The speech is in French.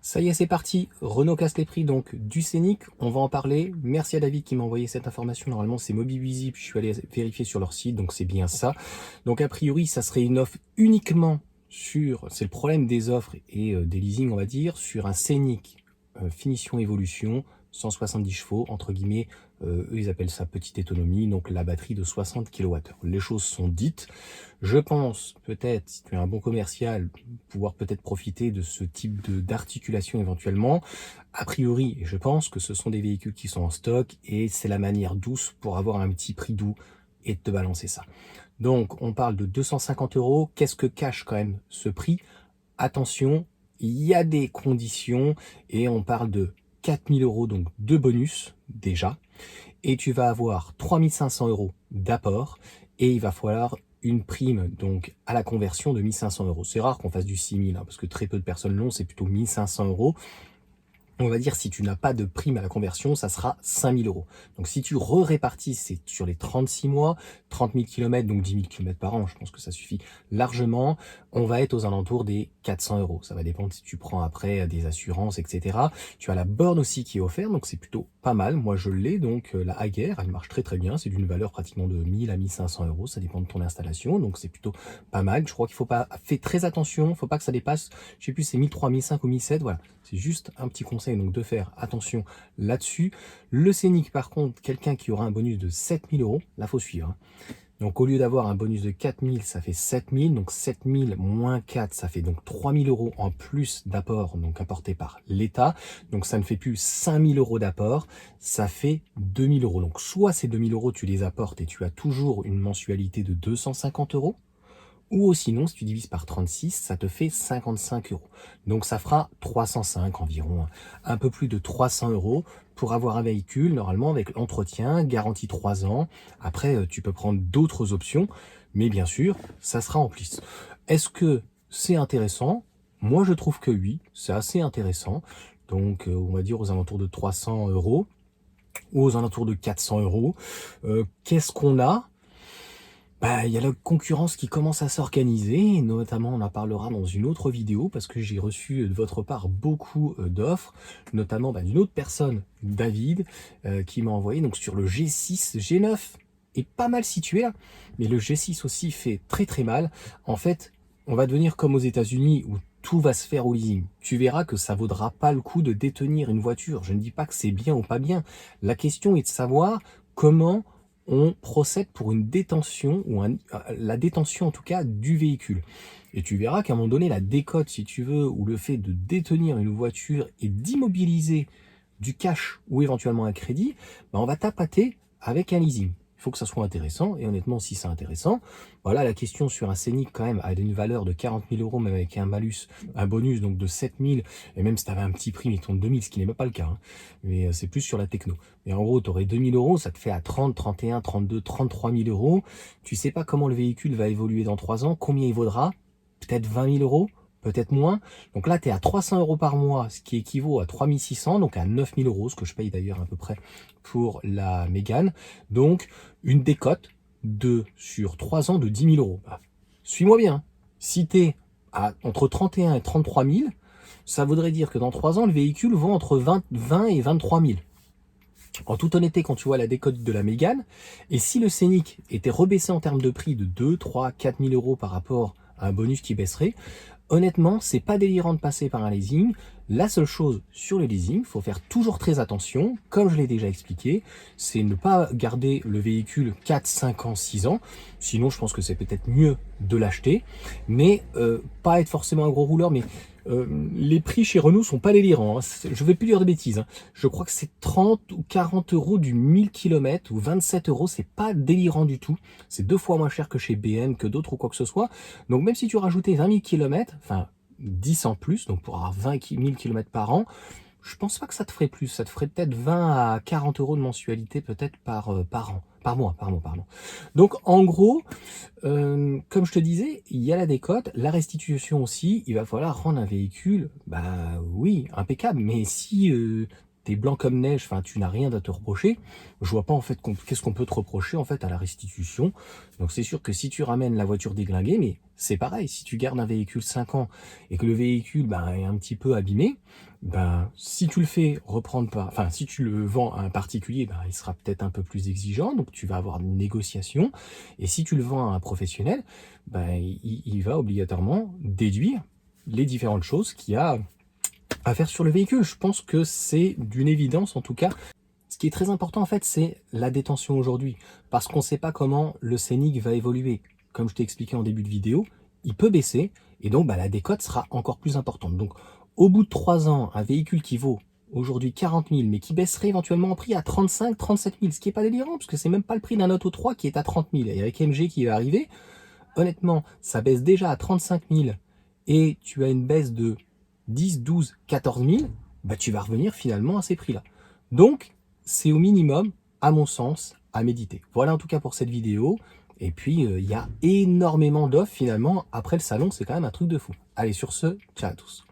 Ça y est, c'est parti. Renault casse les prix donc du Scénic. On va en parler. Merci à David qui m'a envoyé cette information. Normalement, c'est Mobivizy. Puis je suis allé vérifier sur leur site, donc c'est bien ça. Donc a priori, ça serait une offre uniquement sur. C'est le problème des offres et des leasing, on va dire, sur un Scénic finition évolution. 170 chevaux, entre guillemets, eux ils appellent ça petite autonomie, donc la batterie de 60 kWh. Les choses sont dites. Je pense peut-être, si tu es un bon commercial, pouvoir peut-être profiter de ce type d'articulation éventuellement. A priori, je pense que ce sont des véhicules qui sont en stock et c'est la manière douce pour avoir un petit prix doux et de te balancer ça. Donc on parle de 250 euros. Qu'est-ce que cache quand même ce prix? Attention, il y a des conditions et on parle de 4000 euros donc de bonus déjà, et tu vas avoir 3500 euros d'apport et il va falloir une prime donc à la conversion de 1500 euros. C'est rare qu'on fasse du 6000 parce que très peu de personnes l'ont, c'est plutôt 1500 euros. On va dire si tu n'as pas de prime à la conversion, ça sera 5000 euros. Donc si tu répartis, c'est sur les 36 mois, 30 000 km, donc 10 000 km par an, je pense que ça suffit largement. On va être aux alentours des 400 euros. Ça va dépendre si tu prends après des assurances, etc. Tu as la borne aussi qui est offerte, donc c'est plutôt pas mal. Moi je l'ai, donc la Hager, elle marche très très bien. C'est d'une valeur pratiquement de 1000 à 1500 euros. Ça dépend de ton installation, donc c'est plutôt pas mal. Je crois qu'il faut pas faire très attention, il ne faut pas que ça dépasse, je sais plus, c'est 1003, 1005 ou 1007, voilà. C'est juste un petit conseil donc de faire attention là-dessus. Le Scénic par contre, quelqu'un qui aura un bonus de 7000 euros, là faut suivre. Donc au lieu d'avoir un bonus de 4000, ça fait 7000. Donc 7000 moins 4, ça fait donc 3000 euros en plus d'apport, donc apporté par l'État. Donc ça ne fait plus 5000 euros d'apport, ça fait 2000 euros. Donc soit ces 2000 euros, tu les apportes et tu as toujours une mensualité de 250 euros. Ou sinon, si tu divises par 36, ça te fait 55 euros. Donc ça fera 305 environ, un peu plus de 300 euros pour avoir un véhicule, normalement avec l'entretien, garantie 3 ans. Après, tu peux prendre d'autres options, mais bien sûr, ça sera en plus. Est-ce que c'est intéressant? Moi, je trouve que oui, c'est assez intéressant. Donc, on va dire aux alentours de 300 euros ou aux alentours de 400 euros. Qu'est-ce qu'on a? Bah, il y a la concurrence qui commence à s'organiser, notamment on en parlera dans une autre vidéo parce que j'ai reçu de votre part beaucoup d'offres, notamment d'une autre personne, David, qui m'a envoyé donc sur le G6, G9 est pas mal situé là, mais le G6 aussi fait très très mal. En fait, on va devenir comme aux États-Unis où tout va se faire au leasing. Tu verras que ça vaudra pas le coup de détenir une voiture. Je ne dis pas que c'est bien ou pas bien. La question est de savoir comment on procède pour une détention, ou la détention en tout cas du véhicule. Et tu verras qu'à un moment donné, la décote, si tu veux, ou le fait de détenir une voiture et d'immobiliser du cash ou éventuellement un crédit, on va tapater avec un leasing. Il faut que ça soit intéressant, et honnêtement, si c'est intéressant, voilà, la question sur un Scénic quand même a une valeur de 40 000 euros, même avec un malus, un bonus donc de 7 000, et même si tu avais un petit prix, mettons de 2 000, ce qui n'est même pas le cas, mais c'est plus sur la techno. Mais en gros, tu aurais 2 000 euros, ça te fait à 30, 31, 32, 33 000 euros. Tu sais pas comment le véhicule va évoluer dans 3 ans, combien il vaudra, peut-être 20 000 euros, peut-être moins. Donc là, tu es à 300 euros par mois, ce qui équivaut à 3 600, donc à 9 000 euros, ce que je paye d'ailleurs à peu près pour la Mégane. Donc, une décote sur 3 ans de 10 000 euros. Bah, suis-moi bien. Si tu es entre 31 et 33 000, ça voudrait dire que dans 3 ans, le véhicule vaut entre 20 et 23 000. En toute honnêteté, quand tu vois la décote de la Mégane, et si le Scénic était rebaissé en termes de prix de 2, 3, 4 000 euros par rapport à un bonus qui baisserait, honnêtement, c'est pas délirant de passer par un leasing. La seule chose sur le leasing, il faut faire toujours très attention, comme je l'ai déjà expliqué, c'est ne pas garder le véhicule 4, 5 ans, 6 ans. Sinon, je pense que c'est peut-être mieux de l'acheter, mais pas être forcément un gros rouleur, mais les prix chez Renault sont pas délirants. Je vais plus dire de bêtises. Je crois que c'est 30 ou 40 euros du 1000 km ou 27 euros. C'est pas délirant du tout. C'est 2 fois moins cher que chez BM, que d'autres ou quoi que ce soit. Donc même si tu rajoutais 20 000 km, enfin 10 en plus, donc pour avoir 20 000 km par an, je pense pas que ça te ferait plus. Ça te ferait peut-être 20 à 40 euros de mensualité peut-être par an. Par mois, pardon. Donc en gros, comme je te disais, il y a la décote, la restitution aussi. Il va falloir rendre un véhicule, bah oui, impeccable. Mais si t'es blanc comme neige, enfin tu n'as rien à te reprocher, je vois pas en fait qu'est-ce qu'on peut te reprocher en fait à la restitution. Donc c'est sûr que si tu ramènes la voiture déglinguée, mais c'est pareil, si tu gardes un véhicule 5 ans et que le véhicule est un petit peu abîmé, si tu le fais reprendre par, enfin si tu le vends à un particulier, il sera peut-être un peu plus exigeant, donc tu vas avoir une négociation. Et si tu le vends à un professionnel, il va obligatoirement déduire les différentes choses qu'il y a à faire sur le véhicule. Je pense que c'est d'une évidence en tout cas. Ce qui est très important en fait, c'est la détention aujourd'hui, parce qu'on ne sait pas comment le scénic va évoluer. Comme je t'ai expliqué en début de vidéo, il peut baisser, et donc la décote sera encore plus importante. Donc au bout de 3 ans, un véhicule qui vaut aujourd'hui 40 000, mais qui baisserait éventuellement en prix à 35 37 000, ce qui n'est pas délirant, parce que c'est même pas le prix d'un Auto 3 qui est à 30 000. Et avec MG qui va arriver, honnêtement, ça baisse déjà à 35 000, et tu as une baisse de 10, 12, 14 000, tu vas revenir finalement à ces prix-là. Donc, c'est au minimum, à mon sens, à méditer. Voilà en tout cas pour cette vidéo. Et puis, il y a énormément d'offres finalement. Après le salon, c'est quand même un truc de fou. Allez, sur ce, ciao à tous.